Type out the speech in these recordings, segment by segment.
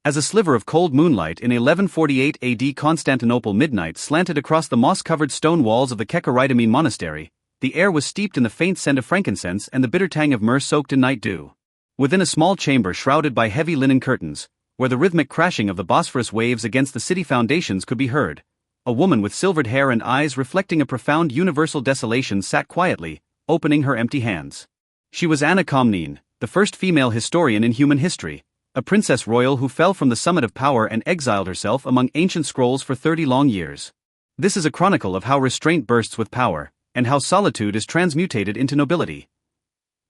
As a sliver of cold moonlight in 1148 AD Constantinople midnight slanted across the moss-covered stone walls of the Kekaridomene monastery, the air was steeped in the faint scent of frankincense and the bitter tang of myrrh soaked in night dew. Within a small chamber shrouded by heavy linen curtains, where the rhythmic crashing of the Bosphorus waves against the city foundations could be heard, a woman with silvered hair and eyes reflecting a profound universal desolation sat quietly, opening her empty hands. She was Anna Komnene, the first female historian in human history, a princess royal who fell from the summit of power and exiled herself among ancient scrolls for 30 long years. This is a chronicle of how restraint bursts with power, and how solitude is transmutated into nobility.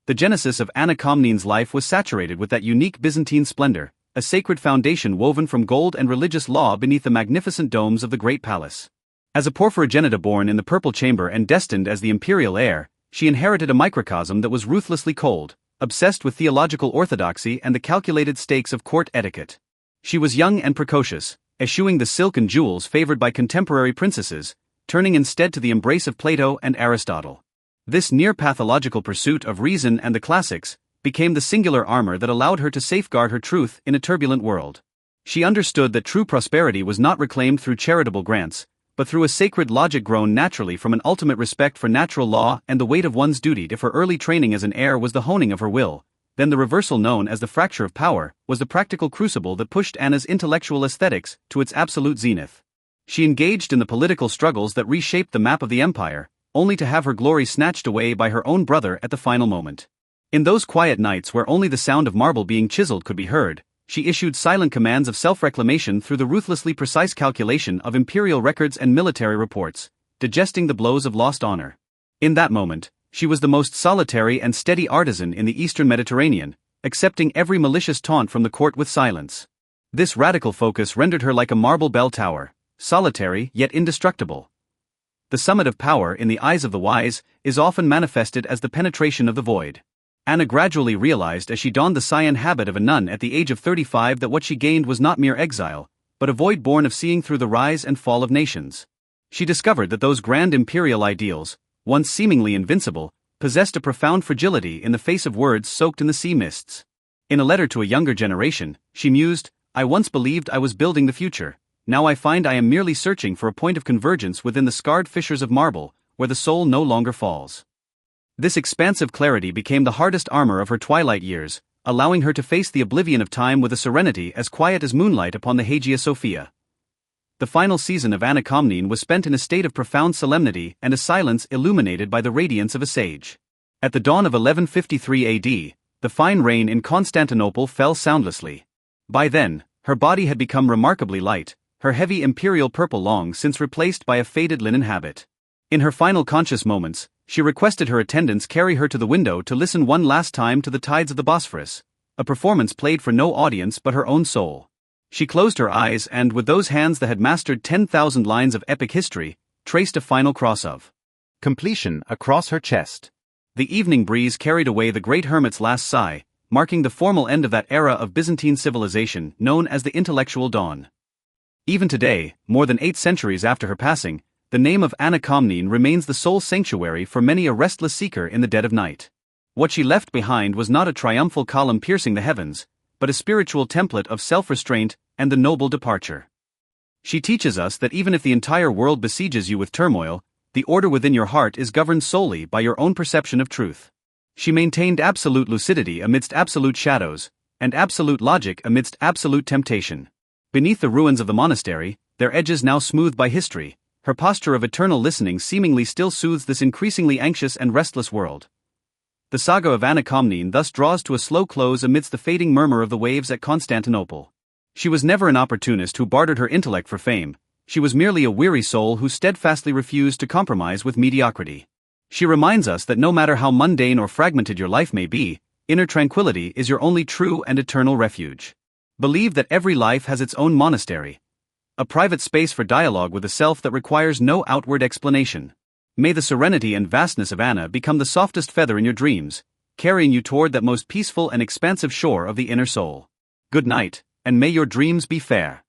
The genesis of Anna Komnene's life was saturated with that unique Byzantine splendor, a sacred foundation woven from gold and religious law beneath the magnificent domes of the great palace. As a porphyrogenita born in the purple chamber and destined as the imperial heir, she inherited a microcosm that was ruthlessly cold, obsessed with theological orthodoxy and the calculated stakes of court etiquette. She was young and precocious, eschewing the silk and jewels favored by contemporary princesses, turning instead to the embrace of Plato and Aristotle. This near-pathological pursuit of reason and the classics became the singular armor that allowed her to safeguard her truth in a turbulent world. She understood that true prosperity was not reclaimed through charitable grants, but through a sacred logic grown naturally from an ultimate respect for natural law and the weight of one's duty. If her early training as an heir was the honing of her will, then the reversal known as the fracture of power was the practical crucible that pushed Anna's intellectual aesthetics to its absolute zenith. She engaged in the political struggles that reshaped the map of the empire, only to have her glory snatched away by her own brother at the final moment. In those quiet nights where only the sound of marble being chiseled could be heard, she issued silent commands of self-reclamation through the ruthlessly precise calculation of imperial records and military reports, digesting the blows of lost honor. In that moment, she was the most solitary and steady artisan in the eastern Mediterranean, accepting every malicious taunt from the court with silence. This radical focus rendered her like a marble bell tower, solitary yet indestructible. The summit of power in the eyes of the wise is often manifested as the penetration of the void. Anna gradually realized as she donned the cyan habit of a nun at the age of 35 that what she gained was not mere exile, but a void born of seeing through the rise and fall of nations. She discovered that those grand imperial ideals, once seemingly invincible, possessed a profound fragility in the face of words soaked in the sea mists. In a letter to a younger generation, she mused, "I once believed I was building the future. Now I find I am merely searching for a point of convergence within the scarred fissures of marble, where the soul no longer falls." This expansive clarity became the hardest armor of her twilight years, allowing her to face the oblivion of time with a serenity as quiet as moonlight upon the Hagia Sophia. The final season of Anna Komnene was spent in a state of profound solemnity and a silence illuminated by the radiance of a sage. At the dawn of 1153 AD, the fine rain in Constantinople fell soundlessly. By then, her body had become remarkably light, her heavy imperial purple long since replaced by a faded linen habit. In her final conscious moments, she requested her attendants carry her to the window to listen one last time to the tides of the Bosphorus, a performance played for no audience but her own soul. She closed her eyes and, with those hands that had mastered 10,000 lines of epic history, traced a final cross of completion across her chest. The evening breeze carried away the great hermit's last sigh, marking the formal end of that era of Byzantine civilization known as the intellectual dawn. Even today, more than 8 centuries after her passing, the name of Anna Komnene remains the sole sanctuary for many a restless seeker in the dead of night. What she left behind was not a triumphal column piercing the heavens, but a spiritual template of self-restraint and the noble departure. She teaches us that even if the entire world besieges you with turmoil, the order within your heart is governed solely by your own perception of truth. She maintained absolute lucidity amidst absolute shadows, and absolute logic amidst absolute temptation. Beneath the ruins of the monastery, their edges now smoothed by history, her posture of eternal listening seemingly still soothes this increasingly anxious and restless world. The saga of Anna Komnene thus draws to a slow close amidst the fading murmur of the waves at Constantinople. She was never an opportunist who bartered her intellect for fame, she was merely a weary soul who steadfastly refused to compromise with mediocrity. She reminds us that no matter how mundane or fragmented your life may be, inner tranquility is your only true and eternal refuge. Believe that every life has its own monastery, a private space for dialogue with the self that requires no outward explanation. May the serenity and vastness of Anna become the softest feather in your dreams, carrying you toward that most peaceful and expansive shore of the inner soul. Good night, and may your dreams be fair.